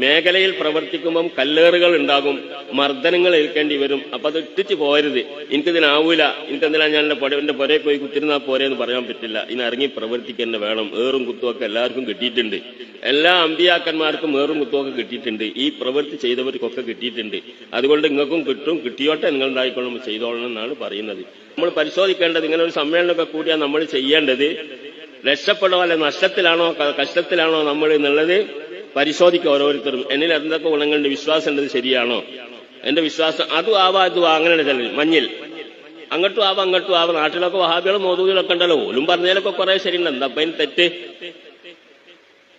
മേഖലയിൽ പ്രവർത്തിക്കുമ്പം കല്ലേറുകൾ ഉണ്ടാകും, മർദ്ദനങ്ങൾ ഏൽക്കേണ്ടി വരും. അപ്പൊ അത് ഇട്ടിച്ച് പോരുത്, എനിക്കിതിനാവൂല, എനിക്കെന്തിനാ ഞാൻ എന്റെ പുരയിൽ പോയി കുത്തിരുന്നാൽ പോരെന്ന് പറയാൻ പറ്റില്ല. ഇനി ഇറങ്ങി പ്രവർത്തിക്കേണ്ട വേണം. ഏറും കുത്തുമൊക്കെ എല്ലാവർക്കും കിട്ടിയിട്ടുണ്ട്, എല്ലാ അമ്പിയാക്കന്മാർക്കും ഏറും കുത്തുമൊക്കെ കിട്ടിയിട്ടുണ്ട്, ഈ പ്രവൃത്തി ചെയ്തവർക്കൊക്കെ കിട്ടിയിട്ടുണ്ട്. അതുകൊണ്ട് നിങ്ങൾക്കും കിട്ടും, കിട്ടിയോട്ടെ നിങ്ങൾ ഉണ്ടായിക്കൊള്ളും ചെയ്തോളണം എന്നാണ് പറയുന്നത്. നമ്മൾ പരിശോധിക്കേണ്ടത്, ഇങ്ങനെ ഒരു സമ്മേളനമൊക്കെ കൂടിയാൽ നമ്മൾ ചെയ്യേണ്ടത് രക്ഷപ്പെടോ അല്ലെ നഷ്ടത്തിലാണോ കഷ്ടത്തിലാണോ നമ്മൾ എന്നുള്ളത് പരിശോധിക്കുക. ഓരോരുത്തരും എന്നിൽ എന്തൊക്കെ ഗുണങ്ങളുണ്ട്, വിശ്വാസം ഉള്ളത് ശരിയാണോ, എന്റെ വിശ്വാസം അതും ആവാ ഇതും അങ്ങനെയാണ് ചിലർ മഞ്ഞിൽ അങ്ങോട്ടും ആവാം അങ്ങോട്ടും ആവാം. നാട്ടിലൊക്കെ വഹാബികളും മൗദൂദികളൊക്കെ ഉണ്ടല്ലോ, ഓലും പറഞ്ഞതിലൊക്കെ കുറെ ശരിയുണ്ട്, എന്താ അപ്പൊ അതിന് തെറ്റ്?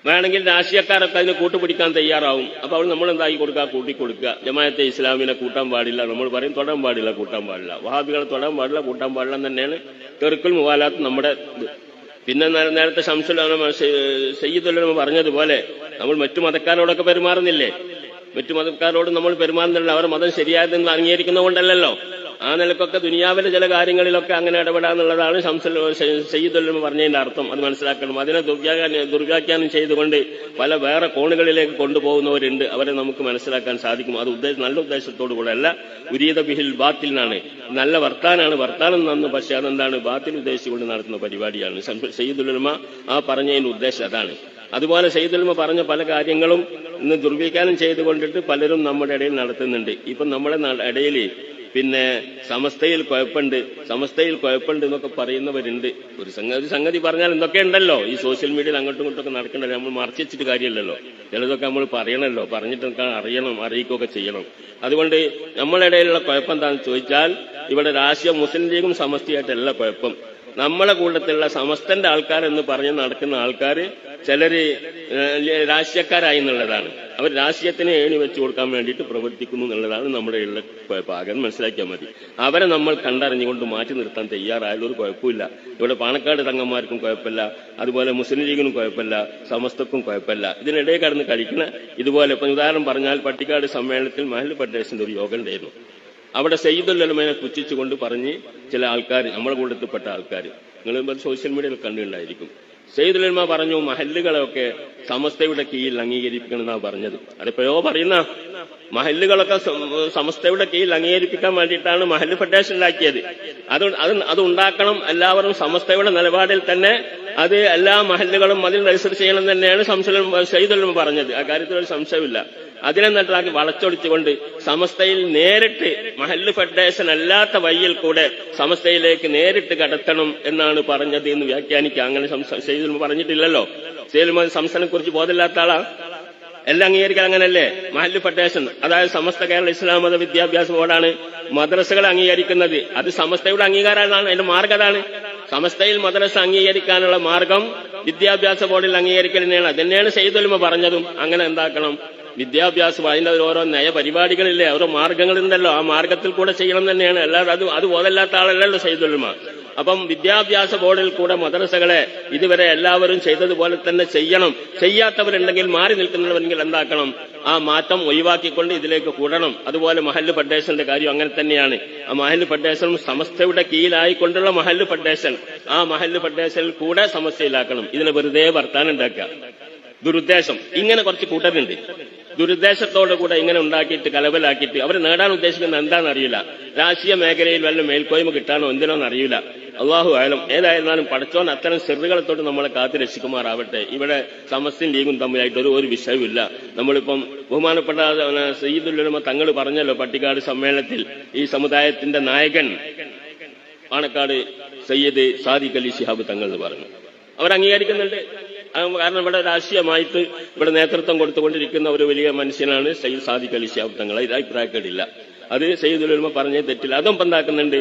വേണമെങ്കിൽ രാഷ്ട്രീയക്കാരൊക്കെ അതിന് കൂട്ടുപിടിക്കാൻ തയ്യാറാവും. അപ്പൊ അവൾ നമ്മൾ എന്താക്കി കൊടുക്കുക, കൂട്ടിക്കൊടുക്കുക. ജമാഅത്തെ ഇസ്ലാമിനെ കൂട്ടാൻ പാടില്ല, നമ്മൾ പറയും തൊടാൻ പാടില്ല, കൂട്ടാൻ പാടില്ല. വഹാബികളെ തൊടാൻ പാടില്ല, കൂട്ടാൻ പാടില്ല തന്നെയാണ് തെറുക്കുൽ മുവാലാത്ത് നമ്മുടെ. പിന്നെ നേരത്തെ സയ്യിദുൽ പറഞ്ഞതുപോലെ നമ്മൾ മറ്റു മതക്കാരോടൊക്കെ പെരുമാറുന്നില്ലേ, മറ്റു മതക്കാരോട് നമ്മൾ പെരുമാറുന്നില്ല, അവരുടെ മതം ശരിയായതെന്ന് അംഗീകരിക്കുന്നതുകൊണ്ടല്ലോ. ആ നിലക്കൊക്കെ ദുനിയാവിലെ ചില കാര്യങ്ങളിലൊക്കെ അങ്ങനെ ഇടപെടാന്നുള്ളതാണ് സയ്യിദുൽ പറഞ്ഞതിന്റെ അർത്ഥം. അത് മനസ്സിലാക്കണം. അതിനെ ദുർവ്യാഖ്യാനം ചെയ്തുകൊണ്ട് പല വേറെ കോണുകളിലേക്ക് കൊണ്ടുപോകുന്നവരുണ്ട്, അവരെ നമുക്ക് മനസ്സിലാക്കാൻ സാധിക്കും. അത് നല്ല ഉദ്ദേശത്തോടു കൂടെ അല്ല, ഉരീദ ബിഹിൽ ബാത്തിലിനാണ്. നല്ല വർത്താനാണ്, വർത്താനം നന്ന്, പക്ഷെ അതെന്താണ് ബാത്തിൽ ഉദ്ദേശിച്ചുകൊണ്ട് നടത്തുന്ന പരിപാടിയാണ്. സയ്യിദുൽ ഉലമ ആ പറഞ്ഞതിന്റെ ഉദ്ദേശം അതാണ്. അതുപോലെ സയ്യിദുൽ ഉലമ പറഞ്ഞ പല കാര്യങ്ങളും ഇന്ന് ദുർവ്യാഖ്യാനം ചെയ്തുകൊണ്ടിട്ട് പലരും നമ്മുടെ ഇടയിൽ നടത്തുന്നുണ്ട്. ഇപ്പൊ നമ്മുടെ ഇടയിൽ പിന്നെ സമസ്തയിൽ കുഴപ്പമുണ്ട് എന്നൊക്കെ പറയുന്നവരുണ്ട്. ഒരു സംഗതി പറഞ്ഞാൽ എന്തൊക്കെ ഉണ്ടല്ലോ ഈ സോഷ്യൽ മീഡിയയിൽ അങ്ങോട്ടും ഇങ്ങോട്ടൊക്കെ നടക്കണ്ടല്ലോ. നമ്മൾ മറച്ചു വെച്ചിട്ട് കാര്യമില്ലല്ലോ, ചിലതൊക്കെ നമ്മൾ പറയണല്ലോ, പറഞ്ഞിട്ടൊക്കെ അറിയിക്കുകയൊക്കെ ചെയ്യണം. അതുകൊണ്ട് നമ്മളിടയിലുള്ള കുഴപ്പം എന്താണെന്ന് ചോദിച്ചാൽ, ഇവിടെ രാഷ്ട്രീയ മുസ്ലിം ലീഗും സമസ്തയായിട്ടല്ല കുഴപ്പം. നമ്മളെ കൂട്ടത്തിലുള്ള സമസ്തന്റെ ആൾക്കാരെന്ന് പറഞ്ഞ് നടക്കുന്ന ആൾക്കാർ ചിലര് രാഷ്ട്രീയക്കാരായി എന്നുള്ളതാണ്. അവർ രാഷ്ട്രീയത്തിന് ഏണി വെച്ചു കൊടുക്കാൻ വേണ്ടിയിട്ട് പ്രവർത്തിക്കുന്നു എന്നുള്ളതാണ് നമ്മുടെ ഉള്ള കുഴപ്പം. മനസ്സിലാക്കിയാൽ മതി. അവരെ നമ്മൾ കണ്ടറിഞ്ഞുകൊണ്ട് മാറ്റി നിർത്താൻ തയ്യാറായാലും ഒരു കുഴപ്പമില്ല. ഇവിടെ പാണക്കാട് തങ്ങന്മാർക്കും കുഴപ്പമില്ല, അതുപോലെ മുസ്ലിം ലീഗിനും കുഴപ്പമില്ല, സമസ്തക്കും കുഴപ്പമില്ല. ഇതിനിടയിൽ കടന്ന് കഴിക്കുന്ന ഇതുപോലെ ഇപ്പം ഉദാഹരണം പറഞ്ഞാൽ പട്ടിക്കാട് സമ്മേളനത്തിൽ മഹല്ല് ഫെഡറേഷന്റെ ഒരു യോഗം ഉണ്ടായിരുന്നു. അവിടെ സയ്യിദുൽ ഉലമയെ പുച്ഛിച്ചുകൊണ്ട് പറഞ്ഞ് ചില ആൾക്കാർ, നമ്മുടെ കൂട്ടത്തിൽപ്പെട്ട ആൾക്കാർ, നിങ്ങൾ സോഷ്യൽ മീഡിയയിൽ കണ്ടുണ്ടായിരിക്കും. സയ്യിദുൽ ഉലമ പറഞ്ഞു മഹല്ലുകളൊക്കെ സമസ്തയുടെ കീഴിൽ അംഗീകരിപ്പിക്കണമെന്നാണ് പറഞ്ഞത്. അതിപ്പോഴോ പറയുന്ന മഹല്ലുകളൊക്കെ സമസ്തയുടെ കീഴിൽ അംഗീകരിപ്പിക്കാൻ വേണ്ടിയിട്ടാണ് മഹല്ല് ഫെഡറേഷൻ ഉണ്ടാക്കിയത്. അത് ഉണ്ടാക്കണം, എല്ലാവരും സമസ്തയുടെ നിലപാടിൽ തന്നെ അത് എല്ലാ മഹല്ലുകളും അതിൽ രജിസ്റ്റർ ചെയ്യണം തന്നെയാണ് സയ്യിദുൽ ഉലമ പറഞ്ഞത്. ആ കാര്യത്തിൽ ഒരു സംശയമില്ല. അതിനെ നട്ടാക്കി വളച്ചൊടിച്ചുകൊണ്ട് സമസ്തയിൽ നേരിട്ട് മഹല്ല് ഫെഡറേഷൻ അല്ലാത്ത വഴിയിൽ കൂടെ സമസ്തയിലേക്ക് നേരിട്ട് കടത്തണം എന്നാണ് പറഞ്ഞത് എന്ന് വ്യാഖ്യാനിക്കുക. അങ്ങനെ സയ്യിദുൽ ഉലമ പറഞ്ഞിട്ടില്ലല്ലോ. സയ്യിദുൽ ഉലമ സംസ്ഥാനത്തെ കുറിച്ച് ബോധമില്ലാത്ത ആളാ. എല്ലാം അംഗീകരിക്കാൻ അങ്ങനല്ലേ? മഹല്ല് ഫെഡറേഷൻ, അതായത് സമസ്ത കേരള ഇസ്ലാം മത വിദ്യാഭ്യാസ ബോർഡാണ് മദ്രസകളെ അംഗീകരിക്കുന്നത്. അത് സമസ്തയുടെ അംഗീകാരമാണ്, അതിന്റെ മാർഗം അതാണ്. സമസ്തയിൽ മദ്രസ അംഗീകരിക്കാനുള്ള മാർഗം വിദ്യാഭ്യാസ ബോർഡിൽ അംഗീകരിക്കലിനെയാണ്. അതന്നെയാണ് സയ്യിദുൽ ഉലമ പറഞ്ഞതും. അങ്ങനെ എന്താക്കണം, വിദ്യാഭ്യാസം അതിന്റെ ഓരോ നയപരിപാടികളില്ലേ, ഓരോ മാർഗങ്ങളുണ്ടല്ലോ, ആ മാർഗത്തിൽ കൂടെ ചെയ്യണം തന്നെയാണ്. അല്ലാതെ അത് ബോധമില്ലാത്ത ആളല്ലല്ലോ സയ്യിദുൽ ഉലമ. അപ്പം വിദ്യാഭ്യാസ ബോർഡിൽ കൂടെ മദ്രസകളെ ഇതുവരെ എല്ലാവരും ചെയ്തതുപോലെ തന്നെ ചെയ്യണം. ചെയ്യാത്തവരുണ്ടെങ്കിൽ, മാറി നിൽക്കുന്നവരെങ്കിൽ എന്താക്കണം, ആ മാറ്റം ഒഴിവാക്കിക്കൊണ്ട് ഇതിലേക്ക് കൂടണം. അതുപോലെ മഹല്ല് ഫെഡറേഷന്റെ കാര്യം അങ്ങനെ തന്നെയാണ്. ആ മഹല്ല് ഫെഡറേഷൻ സമസ്തയുടെ കീഴിലായിക്കൊണ്ടുള്ള മഹല്ല് ഫെഡറേഷൻ, ആ മഹല്ല് ഫെഡറേഷനിൽ കൂടെ സമസ്തയിലാക്കണം. ഇതിനെ വെറുതെ വർത്താനം ഉണ്ടാക്കുക, ദുരുദ്ദേശം. ഇങ്ങനെ കുറച്ച് കൂട്ടരുണ്ട്, ദുരുദ്ദേശത്തോടു കൂടെ ഇങ്ങനെ ഉണ്ടാക്കിയിട്ട് കലവലാക്കിയിട്ട് അവർ നേടാൻ ഉദ്ദേശിക്കുന്നത് എന്താണെന്ന് അറിയില്ല. രാഷ്ട്രീയ മേഖലയിൽ വല്ല മേൽക്കോയ്മ കിട്ടാനോ എന്തിനോന്ന് അറിയില്ല. അള്ളാഹു ആയാലും ഏതായിരുന്നാലും പടച്ചോൻ അത്തരം ചെറുകളെ തൊട്ട് നമ്മളെ കാത്തു രക്ഷിക്കുമാറാവട്ടെ. ഇവിടെ സമസ്തയും ലീഗും തമ്മിലായിട്ട് ഒരു വിഷയമില്ല. നമ്മളിപ്പം ബഹുമാനപ്പെട്ട സയ്യിദുൽ ഉലമ തങ്ങൾ പറഞ്ഞല്ലോ പട്ടിക്കാട് സമ്മേളനത്തിൽ, ഈ സമുദായത്തിന്റെ നായകൻ പാണക്കാട് സയ്യിദ് സാദിഖ് അലി ശിഹാബ് തങ്ങൾ എന്ന് പറഞ്ഞു. അവർ അംഗീകരിക്കുന്നുണ്ട്. കാരണം ഇവിടെ രാഷ്ട്രീയമായിട്ട് ഇവിടെ നേതൃത്വം കൊടുത്തുകൊണ്ടിരിക്കുന്ന ഒരു വലിയ മനുഷ്യനാണ് സയ്യിദ് സാദിഖ് അലി ശിഹാബ് തങ്ങൾ. ഇത് അഭിപ്രായക്കേടില്ല. അത് സയ്യിദുൽ ഉലമ പറഞ്ഞ തെറ്റില്ല. അതും എന്താക്കുന്നുണ്ട്,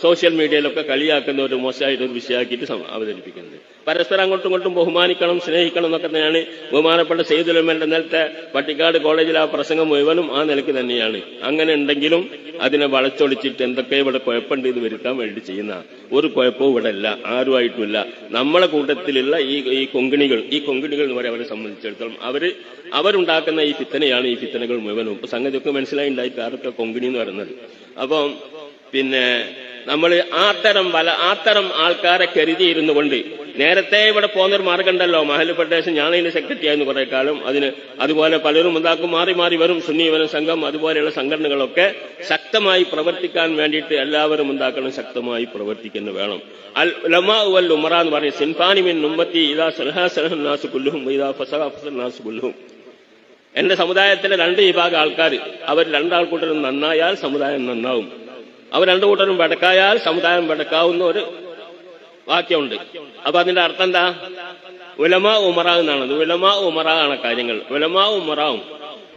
സോഷ്യൽ മീഡിയയിലൊക്കെ കളിയാക്കുന്ന ഒരു മോശമായിട്ട് ഒരു വിഷയമാക്കിയിട്ട് അവതരിപ്പിക്കുന്നത്. പരസ്പരം അങ്ങോട്ടും ഇങ്ങോട്ടും ബഹുമാനിക്കണം, സ്നേഹിക്കണം എന്നൊക്കെ തന്നെയാണ് ബഹുമാനപ്പെട്ട സയ്യിദുൽ ഉലമയുടെ നേരത്തെ പട്ടിക്കാട് കോളേജിൽ ആ പ്രസംഗം മുഴുവനും ആ നിലയ്ക്ക് തന്നെയാണ്. അങ്ങനെ ഉണ്ടെങ്കിലും അതിനെ വളച്ചൊടിച്ചിട്ട് എന്തൊക്കെ ഇവിടെ കുഴപ്പമുണ്ട് ഇത് വരുത്താൻ വേണ്ടി ചെയ്യുന്ന ഒരു കുഴപ്പവും ഇവിടെ ഇല്ല, ആരുമായിട്ടുമില്ല. നമ്മളെ കൂട്ടത്തിലുള്ള ഈ കൊങ്കിണികൾ എന്ന് പറയാം, അവരെ സംബന്ധിച്ചിടത്തോളം അവരുണ്ടാക്കുന്ന ഈ ഫിത്തനയാണ്, ഈ ഫിത്തനകൾ മുഴുവനും. ഇപ്പൊ സംഗതിയൊക്കെ മനസ്സിലായിണ്ടായിട്ട് ആരൊക്കെ കൊങ്കിണി എന്ന് പറയുന്നത്. അപ്പം പിന്നെ നമ്മൾ ആത്തരം ആൾക്കാരെ കരുതിയിരുന്നു കൊണ്ട് നേരത്തെ ഇവിടെ പോകുന്നൊരു മാർഗം ഉണ്ടല്ലോ, മഹല്ല് ഫെഡറേഷൻ, ഞാൻ അതിന്റെ സെക്രട്ടറി ആയിരുന്നു കുറെ കാലം. അതുപോലെ പലരും എന്താക്കും, മാറി മാറി വരും. സുന്നി യുവന സംഘം അതുപോലെയുള്ള സംഘടനകളൊക്കെ ശക്തമായി പ്രവർത്തിക്കാൻ വേണ്ടിയിട്ട് എല്ലാവരും എന്താക്കണം, ശക്തമായി പ്രവർത്തിക്കുന്നു വേണം. അൽ ഉലമാ വൽ ഉമറ എന്ന് പറയും, സിൻഫാനി മിൻ ഉമ്മത്തി ഇദാ സലഹ സലഹ നാസു കുല്ലുഹും ഇദാ ഫസദ ഫസദ നാസു കുല്ലുഹും. എന്റെ സമുദായത്തിലെ 2 വിഭാഗം ആൾക്കാർ, അവർ 2 ആൾക്കൂട്ടരും നന്നായാൽ സമുദായം നന്നാവും, അവർ 2 കൂട്ടരും വെടക്കായാൽ സമുദായം വെടക്കാവുന്ന ഒരു വാക്യമുണ്ട്. അപ്പൊ അതിന്റെ അർത്ഥം എന്താ? ഉലമാ ഉമറ എന്നാണത്. ഉലമാ ഉമറ ആണ് കാര്യങ്ങൾ. ഉലമാ ഉമറാവും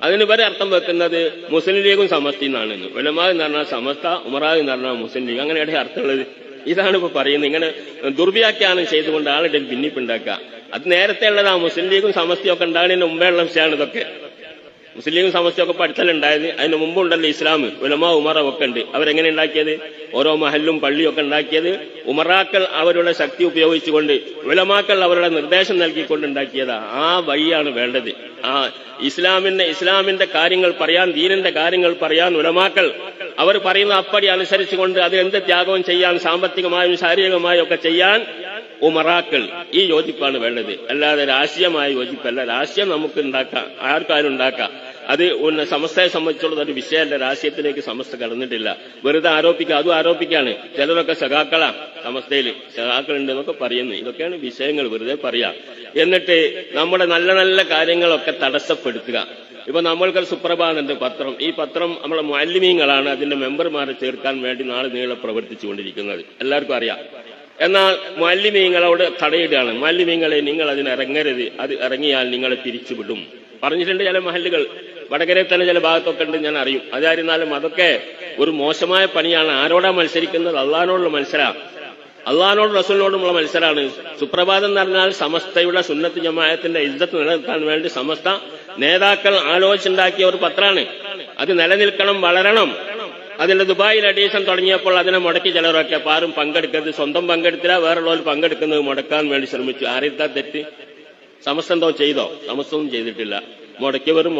അതിന് വരെ അർത്ഥം വെക്കുന്നത് മുസ്ലിം ലീഗും സമസ്തി എന്നാണ്. ഉലമാ എന്ന് പറഞ്ഞാൽ സമസ്ത, ഉമറ എന്ന് പറഞ്ഞാൽ മുസ്ലിം ലീഗ്. അങ്ങനെയാണ് അർത്ഥമുള്ളത്. ഇതാണ് ഇപ്പൊ പറയുന്നത്. ഇങ്ങനെ ദുർവ്യാഖ്യാനം ചെയ്തുകൊണ്ട് ആളുടെ ഭിന്നിപ്പുണ്ടാക്കുക. അത് നേരത്തെ ഉള്ളതാ. മുസ്ലിം ലീഗും സമസ്തിയും ഒക്കെ ഉണ്ടാകുന്നതിന് മുമ്പേ ഉള്ള വിഷയമാണ് ഇതൊക്കെ. മുസ്ലിം ലീഗും സമസ്തിയും ഒക്കെ പഠിത്തലുണ്ടായത് അതിന് മുമ്പുണ്ടല്ലോ ഇസ്ലാം. ഉലമാ ഉമറ ഒക്കെ ഉണ്ട്. അവരെങ്ങനെ ഉണ്ടാക്കിയത്? ഓരോ മഹല്ലും പള്ളിയും ഒക്കെ ഉണ്ടാക്കിയത് ഉമറാക്കൾ അവരുടെ ശക്തി ഉപയോഗിച്ചുകൊണ്ട്, ഉലമാക്കൾ അവരുടെ നിർദ്ദേശം നൽകിക്കൊണ്ട് ഉണ്ടാക്കിയതാ. ആ വഴിയാണ് വേണ്ടത്. ആ ഇസ്ലാമിന്റെ കാര്യങ്ങൾ പറയാൻ, ദീനിന്റെ കാര്യങ്ങൾ പറയാൻ ഉലമാക്കൾ അവർ പറയുന്ന അപ്പടി അനുസരിച്ചുകൊണ്ട് അതിനെന്ത് ത്യാഗവും ചെയ്യാൻ, സാമ്പത്തികമായും ശാരീരികമായും ഒക്കെ ചെയ്യാൻ ഉമറാക്കൾ. ഈ യോജിപ്പാണ് വേണ്ടത്. അല്ലാതെ രാഷ്ട്രീയമായ യോജിപ്പല്ല. രാഷ്ട്രീയം നമുക്ക് ഉണ്ടാക്കാം, ആർക്കാരും ഉണ്ടാക്കാം. അത് സമസ്തയെ സംബന്ധിച്ചുള്ളത് ഒരു വിഷയമല്ല. രാഷ്ട്രീയത്തിലേക്ക് സമസ്ത കടന്നിട്ടില്ല. വെറുതെ ആരോപിക്കുക, അതും ആരോപിക്കാണ്. ചിലരൊക്കെ സഖാക്കളാ, സമസ്തയിൽ സഖാക്കളുണ്ട് എന്നൊക്കെ പറയുന്നു. ഇതൊക്കെയാണ് വിഷയങ്ങൾ, വെറുതെ പറയാം. എന്നിട്ട് നമ്മുടെ നല്ല നല്ല കാര്യങ്ങളൊക്കെ തടസ്സപ്പെടുത്തുക. ഇപ്പൊ നമ്മൾക്കൊരു സുപ്രഭാതന്റെ പത്രം, ഈ പത്രം നമ്മളെ മുഅല്ലിമീങ്ങളാണ് അതിന്റെ മെമ്പർമാരെ ചേർക്കാൻ വേണ്ടി നാളെ നീളെ പ്രവർത്തിച്ചുകൊണ്ടിരിക്കുന്നത്, എല്ലാവർക്കും അറിയാം. എന്നാൽ മുഅല്ലിമീങ്ങളോട് തടയിടുകയാണ്. മുഅല്ലിമീങ്ങളെ നിങ്ങൾ അതിന് ഇറങ്ങരുത്, അത് ഇറങ്ങിയാൽ നിങ്ങളെ തിരിച്ചുവിടും പറഞ്ഞിട്ടുണ്ട്. ചില മഹല്ലുകൾ വടകരയിൽ തന്നെ ചില ഭാഗത്തൊക്കെ ഉണ്ട്, ഞാൻ അറിയും. അതായിരുന്നാലും അതൊക്കെ ഒരു മോശമായ പണിയാണ്. ആരോടാ മത്സരിക്കുന്നത്? അള്ളാഹിനോടുള്ള മത്സരമാണ്. അള്ളാഹിനോടും റസൂലിനോടുമുള്ള മത്സരമാണ്. സുപ്രഭാതം എന്ന് പറഞ്ഞാൽ സമസ്തയുടെ സുന്നത്ത് ജമാഅത്തിന്റെ ഇസ്സത്ത് നിലനിർത്താൻ വേണ്ടി സമസ്ത നേതാക്കൾ ആലോചിച്ചുണ്ടാക്കിയ ഒരു പത്രമാണ്. അത് നിലനിൽക്കണം, വളരണം. അതിന്റെ ദുബായിൽ എഡീഷൻ തുടങ്ങിയപ്പോൾ അതിനെ മുടക്കി ചിലരൊക്കെ. ആരും പങ്കെടുക്കരുത്, സ്വന്തം പങ്കെടുത്തില്ല, വേറുള്ളവർ പങ്കെടുക്കുന്നത് മുടക്കാൻ വേണ്ടി ശ്രമിച്ചു. ആരെത്താ തെറ്റ്? സമസ്ത എന്തോ ചെയ്തോ? സമസ്തവും ചെയ്തിട്ടില്ല. മുടക്കിയവരും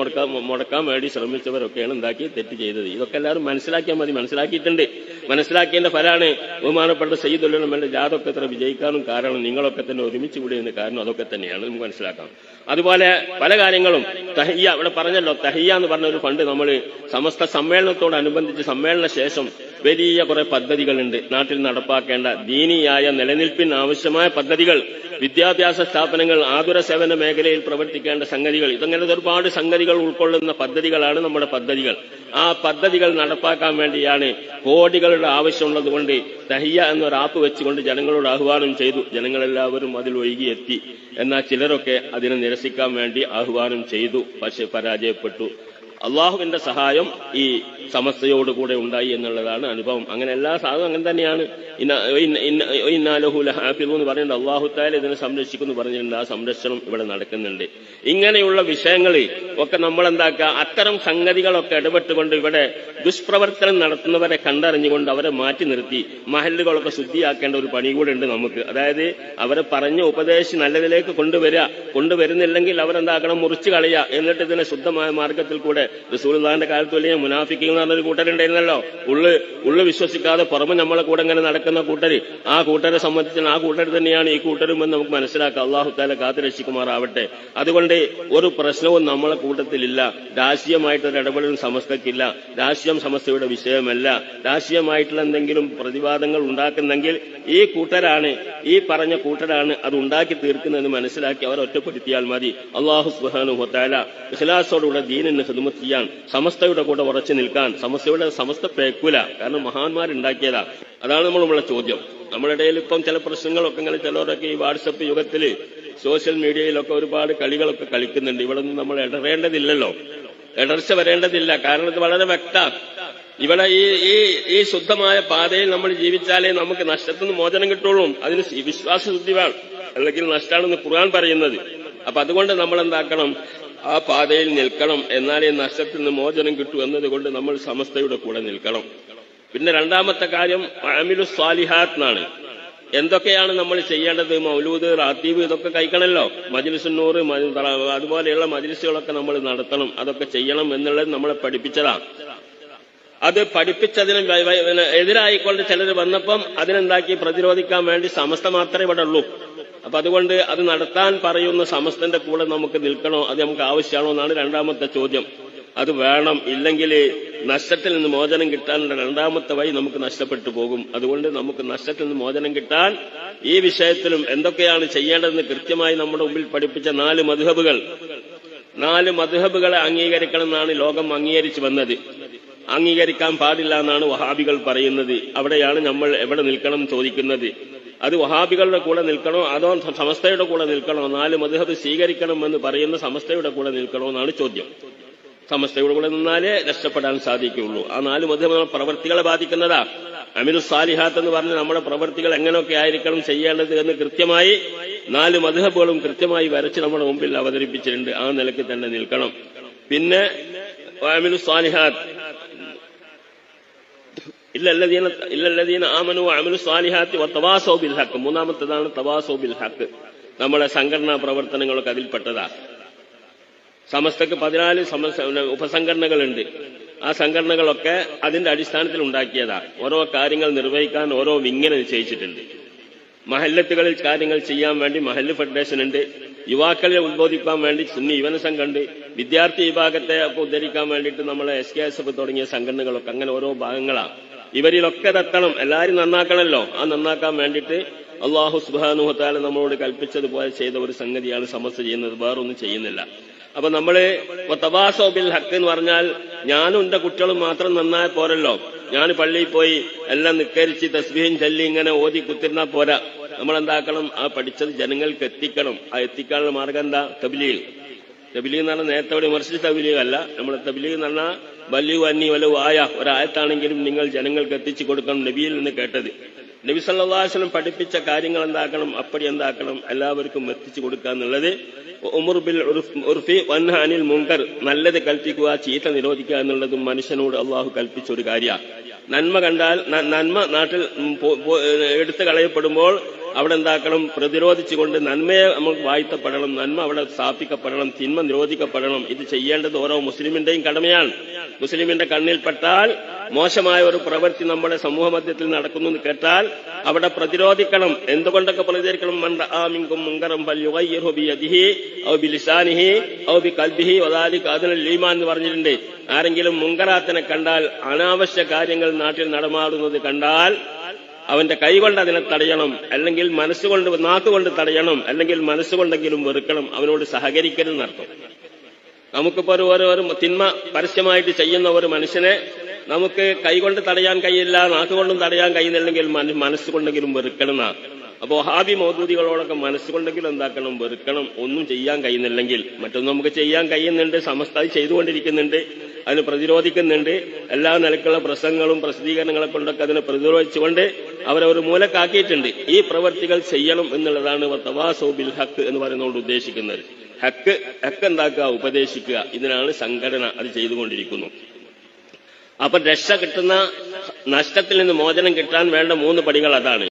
മുടക്കാൻ വേണ്ടി ശ്രമിച്ചവരൊക്കെയാണ് എന്താക്കി തെറ്റ് ചെയ്തത്. ഇതൊക്കെ എല്ലാവരും മനസ്സിലാക്കിയാൽ മതി. മനസ്സിലാക്കിയിട്ടുണ്ട്. മനസ്സിലാക്കിയതിന്റെ ഫലമാണ് ബഹുമാനപ്പെട്ട സയ്യിദുൽ ഉലമയുടെ ജാഥൊക്കെ എത്ര വിജയിക്കാനും കാരണം നിങ്ങളൊക്കെ തന്നെ ഒരുമിച്ച് കൂടിയതിന് കാരണം അതൊക്കെ തന്നെയാണ്. നമുക്ക് മനസ്സിലാക്കാം. അതുപോലെ പല കാര്യങ്ങളും തഹിയ്യ, ഇവിടെ പറഞ്ഞല്ലോ, തഹിയ്യ എന്ന് പറഞ്ഞ ഒരു ഫണ്ട് നമ്മൾ സമസ്ത സമ്മേളനത്തോടനുബന്ധിച്ച് സമ്മേളന ശേഷം വലിയ കുറെ പദ്ധതികളുണ്ട് നാട്ടിൽ നടപ്പാക്കേണ്ട ദീനിയായ നിലനിൽപ്പിന് ആവശ്യമായ പദ്ധതികൾ, വിദ്യാഭ്യാസ സ്ഥാപനങ്ങൾ, ആതുര സേവന മേഖലയിൽ പ്രവർത്തിക്കേണ്ട സംഗതികൾ, ഇതങ്ങനെ ഒരുപാട് സംഗതികൾ ഉൾക്കൊള്ളുന്ന പദ്ധതികളാണ് നമ്മുടെ പദ്ധതികൾ. ആ പദ്ധതികൾ നടപ്പാക്കാൻ വേണ്ടിയാണ് കോടികളുടെ ആവശ്യമുള്ളത് കൊണ്ട് തഹിയ്യ എന്നൊരു ആപ്പ് വെച്ചുകൊണ്ട് ജനങ്ങളോട് ആഹ്വാനം ചെയ്തു. ജനങ്ങളെല്ലാവരും അതിൽ ഒഴുകിയെത്തി. എന്നാൽ ചിലരൊക്കെ അതിനെ നിരസിക്കാൻ വേണ്ടി ആഹ്വാനം ചെയ്തു, പക്ഷെ പരാജയപ്പെട്ടു. അള്ളാഹുവിന്റെ സഹായം ഈ സമസ്തയോടുകൂടെ ഉണ്ടായി എന്നുള്ളതാണ് അനുഭവം. അങ്ങനെ എല്ലാ സാധനവും അങ്ങനെ തന്നെയാണ്. ഇന്നാലഹു ലഹാഫിദൂൻ എന്ന് പറയുന്നത് അള്ളാഹു തആല ഇതിനെ സംരക്ഷിക്കുന്നു പറഞ്ഞിട്ടുണ്ട്. ആ സംരക്ഷണം ഇവിടെ നടക്കുന്നുണ്ട്. ഇങ്ങനെയുള്ള വിഷയങ്ങളിൽ ഒക്കെ നമ്മൾ എന്താക്കുക, അത്തരം സംഗതികളൊക്കെ ഇടപെട്ടുകൊണ്ട് ഇവിടെ ദുഷ്പ്രവർത്തനം നടത്തുന്നവരെ കണ്ടറിഞ്ഞുകൊണ്ട് അവരെ മാറ്റി നിർത്തി മഹല്ലുകളൊക്കെ ശുദ്ധിയാക്കേണ്ട ഒരു പണി കൂടെ ഉണ്ട് നമുക്ക്. അതായത് അവരെ പറഞ്ഞ് ഉപദേശിച്ച് നല്ലതിലേക്ക് കൊണ്ടുവരുന്നില്ലെങ്കിൽ അവരെന്താക്കണം, മുറിച്ചു കളയുക. എന്നിട്ട് ഇതിനെ ശുദ്ധമായ മാർഗത്തിൽ കൂടെ റസൂലുള്ളാഹിന്റെ കാലത്ത് വലിയ മുനാഫിക്കീൻ എന്ന് പറഞ്ഞൊരു കൂട്ടരുണ്ടായിരുന്നല്ലോ. ഉള്ളു വിശ്വസിക്കാതെ പുറമെ നമ്മളെ കൂടെ ഇങ്ങനെ നടക്കുന്ന കൂട്ടര്. ആ കൂട്ടരെ സംബന്ധിച്ച് ആ കൂട്ടർ തന്നെയാണ് ഈ കൂട്ടരുമെന്ന് നമുക്ക് മനസ്സിലാക്കാം. അള്ളാഹു തആല കാത്തുരക്ഷിക്കുമാറാവട്ടെ. അതുകൊണ്ട് ഒരു പ്രശ്നവും നമ്മളെ കൂട്ടത്തിലില്ല. രാഷ്ട്രീയമായിട്ടൊരു ഇടപെടലും സമസ്തക്കില്ല. രാഷ്ട്രീയം സമസ്തയുടെ വിഷയമല്ല. രാഷ്ട്രീയമായിട്ടുള്ള എന്തെങ്കിലും പ്രതിവാദങ്ങൾ ഉണ്ടാക്കുന്നെങ്കിൽ ഈ കൂട്ടരാണ്, ഈ പറഞ്ഞ കൂട്ടരാണ് അത് ഉണ്ടാക്കി തീർക്കുന്നതെന്ന് മനസ്സിലാക്കി അവർ ഒറ്റപ്പെടുത്തിയാൽ മതി. അള്ളാഹു സുബ്ഹാനഹു വ തആല ഇഖ്ലാസോടുകൂടെ ദീനിന് ഖിദ്മത്ത് ചെയ്യാൻ, സമസ്തയുടെ കൂടെ ഉറച്ചു നിൽക്കാൻ, സമസ്ത പേക്കൂല. കാരണം മഹാന്മാരുണ്ടാക്കിയതാ. അതാണ് നമ്മളുള്ള ചോദ്യം. നമ്മുടെ ഇടയിൽ ഇപ്പം ചില പ്രശ്നങ്ങളൊക്കെ ഇങ്ങനെ ചിലരൊക്കെ ഈ വാട്സപ്പ് യുഗത്തില് സോഷ്യൽ മീഡിയയിലൊക്കെ ഒരുപാട് കളികളൊക്കെ കളിക്കുന്നുണ്ട്. ഇവിടെ നിന്ന് നമ്മൾ ഇടറേണ്ടതില്ലല്ലോ, ഇടർച്ച വരേണ്ടതില്ല. കാരണം ഇത് വളരെ വ്യക്തം. ഇവിടെ ഈ ശുദ്ധമായ പാതയിൽ നമ്മൾ ജീവിച്ചാലേ നമുക്ക് നഷ്ടത്തിൽ നിന്ന് മോചനം കിട്ടുള്ളൂ. അതിന് വിശ്വാസശുദ്ധി വേണം, അല്ലെങ്കിൽ നഷ്ടമാണെന്ന് ഖുർആൻ പറയുന്നത്. അപ്പൊ അതുകൊണ്ട് നമ്മൾ എന്താക്കണം, ആ പാതയിൽ നിൽക്കണം. എന്നാലേ നഷ്ടത്തിൽ നിന്ന് മോചനം കിട്ടൂ എന്നതുകൊണ്ട് നമ്മൾ സമസ്തയുടെ കൂടെ നിൽക്കണം. പിന്നെ രണ്ടാമത്തെ കാര്യം അമിലു സ്വാലിഹാത്ത് എന്നാണ്. എന്തൊക്കെയാണ് നമ്മൾ ചെയ്യേണ്ടത്? മൗലൂദ്, റാത്തീബ് ഇതൊക്കെ കഴിക്കണമല്ലോ. മജ്ലിസുന്നൂർ അതുപോലെയുള്ള മജ്ലിസുകളൊക്കെ നമ്മൾ നടത്തണം. അതൊക്കെ ചെയ്യണം എന്നുള്ളത് നമ്മളെ പഠിപ്പിച്ചതാണ്. അത് പഠിപ്പിച്ചതിന് എതിരായിക്കൊണ്ട് ചിലർ വന്നപ്പം അതിനെന്താക്കി പ്രതിരോധിക്കാൻ വേണ്ടി സമസ്ത മാത്രമേ ഇവിടെ ഉള്ളൂ. അപ്പൊ അതുകൊണ്ട് അത് നടത്താൻ പറയുന്ന സമസ്തന്റെ കൂടെ നമുക്ക് നിൽക്കണോ, അത് നമുക്ക് ആവശ്യമാണോ എന്നാണ് രണ്ടാമത്തെ ചോദ്യം. അത് വേണം, ഇല്ലെങ്കിൽ നഷ്ടത്തിൽ നിന്ന് മോചനം കിട്ടാനുള്ള രണ്ടാമത്തെ വഴി നമുക്ക് നഷ്ടപ്പെട്ടു പോകും. അതുകൊണ്ട് നമുക്ക് നഷ്ടത്തിൽ നിന്ന് മോചനം കിട്ടാൻ ഈ വിഷയത്തിലും എന്തൊക്കെയാണ് ചെയ്യേണ്ടതെന്ന് കൃത്യമായി നമ്മുടെ മുമ്പിൽ പഠിപ്പിച്ച 4 മദ്ഹബുകളെ അംഗീകരിക്കണം എന്നാണ് ലോകം അംഗീകരിച്ചു വന്നത്. അംഗീകരിക്കാൻ പാടില്ല എന്നാണ് വഹാബികൾ പറയുന്നത്. അവിടെയാണ് നമ്മൾ എവിടെ നിൽക്കണം ചോദിക്കുന്നത്. അത് വഹാബികളുടെ കൂടെ നിൽക്കണോ അതോ സമസ്തയുടെ കൂടെ നിൽക്കണോ? 4 മദ്ഹബ് സ്വീകരിക്കണമെന്ന് പറയുന്ന സമസ്തയുടെ കൂടെ നിൽക്കണോ എന്നാണ് ചോദ്യം. സമസ്തയുടെ കൂടെ നിന്നാലേ രക്ഷപ്പെടാൻ സാധിക്കുകയുള്ളൂ. ആ 4 മദ്ഹബ് പ്രവൃത്തികളെ ബാധിക്കുന്നതാ. അമിലുസ് സാലിഹാത്ത് എന്ന് പറഞ്ഞ് നമ്മുടെ പ്രവൃത്തികൾ എങ്ങനെയൊക്കെ ആയിരിക്കണം ചെയ്യേണ്ടത് എന്ന് കൃത്യമായി 4 മദ്ഹബുകളും കൃത്യമായി വരച്ച് നമ്മുടെ മുമ്പിൽ അവതരിപ്പിച്ചിട്ടുണ്ട്. ആ നിലയ്ക്ക് തന്നെ നിൽക്കണം. പിന്നെ അമിലുസ് സാലിഹാത്ത് ഇല്ലല്ലദീന ആമനു വഅമിലുസ് സാലിഹാത്തി വതവാസൗ ബിൽ ഹഖ്. മൂന്നാമത്തേതാണ് തവാസൗ ബിൽ ഹഖ്. നമ്മുടെ സംഘടനാ പ്രവർത്തനങ്ങളൊക്കെ അതിൽപ്പെട്ടതാ. സമസ്തക്ക് 14 ഉപസംഘടനകളുണ്ട്. ആ സംഘടനകളൊക്കെ അതിന്റെ അടിസ്ഥാനത്തിൽ ഉണ്ടാക്കിയതാണ്. ഓരോ കാര്യങ്ങൾ നിർവഹിക്കാൻ ഓരോ വിങ്ങിനെ നിശ്ചയിച്ചിട്ടുണ്ട്. മഹല്ലത്തുകളിൽ കാര്യങ്ങൾ ചെയ്യാൻ വേണ്ടി മഹല്ല് ഫെഡറേഷൻ ഉണ്ട്. യുവാക്കളെ ഉദ്ബോധിക്കാൻ വേണ്ടി സുന്നി യുവന സംഘമുണ്ട്. വിദ്യാർത്ഥി വിഭാഗത്തെ ഒക്കെ ഉദ്ധരിക്കാൻ വേണ്ടിയിട്ട് നമ്മളെ SKSF തുടങ്ങിയ സംഘടനകളൊക്കെ അങ്ങനെ ഓരോ ഭാഗങ്ങളാണ്. ഇവരിലൊക്കെ എത്തണം, എല്ലാവരും നന്നാക്കണമല്ലോ. ആ നന്നാക്കാൻ വേണ്ടിയിട്ട് അല്ലാഹു സുബ്ഹാനഹു വ തആല നമ്മളോട് കൽപ്പിച്ചതുപോലെ ചെയ്ത ഒരു സംഗതിയാണ് സമസ്ത ചെയ്യുന്നത്, വേറൊന്നും ചെയ്യുന്നില്ല. അപ്പൊ നമ്മള് തവാസൗ ബിൽ ഹഖ് എന്ന് പറഞ്ഞാൽ ഞാനും എന്റെ കുട്ടികളും മാത്രം നന്നായ പോരല്ലോ. ഞാൻ പള്ളിയിൽ പോയി എല്ലാം നിക്കരിച്ച് തസ്ബീഹും ചൊല്ലി ഇങ്ങനെ ഓതി കുത്തിരുന്നാ പോരാ. നമ്മളെന്താക്കണം, ആ പഠിച്ചത് ജനങ്ങൾക്ക് എത്തിക്കണം. ആ എത്തിക്കാനുള്ള മാർഗം എന്താ? തബ്ലീഗ് എന്ന് പറഞ്ഞാൽ നേരത്തെ വിമർശിച്ച തബ്ലീഗ് അല്ല. നമ്മളെ തബ്ലീഗ് എന്ന് പറഞ്ഞാൽ ബല്ലിഗു അന്നി വലൗ ആയ, ഒരായത്താണെങ്കിലും നിങ്ങൾ ജനങ്ങൾക്ക് എത്തിച്ചു കൊടുക്കണം. നബിയിൽ നിന്ന് കേട്ടത്, നബി സല്ലല്ലാഹു അലൈഹി വസല്ലം പഠിപ്പിച്ച കാര്യങ്ങൾ എന്താക്കണം, അപ്പടി എന്താക്കണം, എല്ലാവർക്കും എത്തിച്ചു കൊടുക്കുക എന്നുള്ളത്. ഉമർ ബിൽ ഉർഫി വൻഹ അനിൽ മുൻകർ, നല്ലത് കൽപ്പിക്കുക, ചീത്ത നിരോധിക്കുക എന്നുള്ളതും മനുഷ്യനോട് അള്ളാഹു കൽപ്പിച്ച ഒരു കാര്യമാണ്. നന്മ കണ്ടാൽ നന്മ നാട്ടിൽ എടുത്തു കളയപ്പെടുമ്പോൾ അവിടെ എന്താക്കണം, പ്രതിരോധിച്ചുകൊണ്ട് നന്മയെ നമുക്ക് വാഴ്ത്തപ്പെടണം, നന്മ അവിടെ സ്ഥാപിക്കപ്പെടണം, തിന്മ നിരോധിക്കപ്പെടണം. ഇത് ചെയ്യേണ്ടത് ഓരോ മുസ്ലിമിന്റെയും കടമയാണ്. മുസ്ലിമിന്റെ കണ്ണിൽപ്പെട്ടാൽ മോശമായ ഒരു പ്രവൃത്തി നമ്മുടെ സമൂഹ മധ്യത്തിൽ നടക്കുന്നു എന്ന് കേട്ടാൽ അവിടെ പ്രതിരോധിക്കണം. എന്തുകൊണ്ടൊക്കെ പ്രതികരിക്കണം? മൻ റആ മിൻകും മുൻകറൻ ഫൽയുഗയ്യിർഹു ബിയദിഹി ഔ ബിലിസാനിഹി ഔ ബിഖൽബിഹി വദാലിക അദ്നൽ ഈമാൻ എന്ന് പറഞ്ഞിട്ടുണ്ട്. ആരെങ്കിലും മുൻകറാത്തിനെ കണ്ടാൽ, അനാവശ്യ കാര്യങ്ങൾ നാട്ടിൽ നടമാടുന്നത് കണ്ടാൽ അവന്റെ കൈകൊണ്ട് അതിനെ തടയണം, അല്ലെങ്കിൽ മനസ്സുകൊണ്ട് നാക്കുകൊണ്ട് തടയണം, അല്ലെങ്കിൽ മനസ്സുകൊണ്ടെങ്കിലും വെറുക്കണം. അവനോട് സഹകരിക്കരുതെന്നർത്ഥം. നമുക്കിപ്പോ ഒരു തിന്മ പരസ്യമായിട്ട് ചെയ്യുന്ന ഒരു മനുഷ്യനെ നമുക്ക് കൈകൊണ്ട് തടയാൻ കഴിയില്ല, നാക്കുകൊണ്ടും തടയാൻ കഴിയുന്നില്ലെങ്കിൽ മനസ്സുകൊണ്ടെങ്കിലും വെറുക്കണം. അപ്പോ വഹാബി മൗദൂദികളോടൊക്കെ മനസ്സുകൊണ്ടെങ്കിലും എന്താക്കണം, വെറുക്കണം. ഒന്നും ചെയ്യാൻ കഴിയുന്നില്ലെങ്കിൽ മറ്റൊന്നും നമുക്ക് ചെയ്യാൻ കഴിയുന്നുണ്ട്. സമസ്ത ചെയ്തുകൊണ്ടിരിക്കുന്നുണ്ട്, അതിന് പ്രതിരോധിക്കുന്നുണ്ട്. എല്ലാ നിലക്കുള്ള പ്രസംഗങ്ങളും പ്രസിദ്ധീകരണങ്ങളെ കൊണ്ടൊക്കെ അതിനെ പ്രതിരോധിച്ചുകൊണ്ട് അവരെ ഒരു മൂലക്കാക്കിയിട്ടുണ്ട്. ഈ പ്രവർത്തികൾ ചെയ്യണം എന്നുള്ളതാണ് തവാസൗ ബിൽ ഹഖ് എന്ന് പറയുന്നതുകൊണ്ട് ഉദ്ദേശിക്കുന്നത്. ഹക്ക് എന്താക്കുക, ഉപദേശിക്കുക. ഇതിനാണ് സംഘടന അത് ചെയ്തുകൊണ്ടിരിക്കുന്നു. അപ്പൊ രക്ഷ കിട്ടുന്ന, നഷ്ടത്തിൽ നിന്ന് മോചനം കിട്ടാൻ വേണ്ട 3 പടികൾ അതാണ്.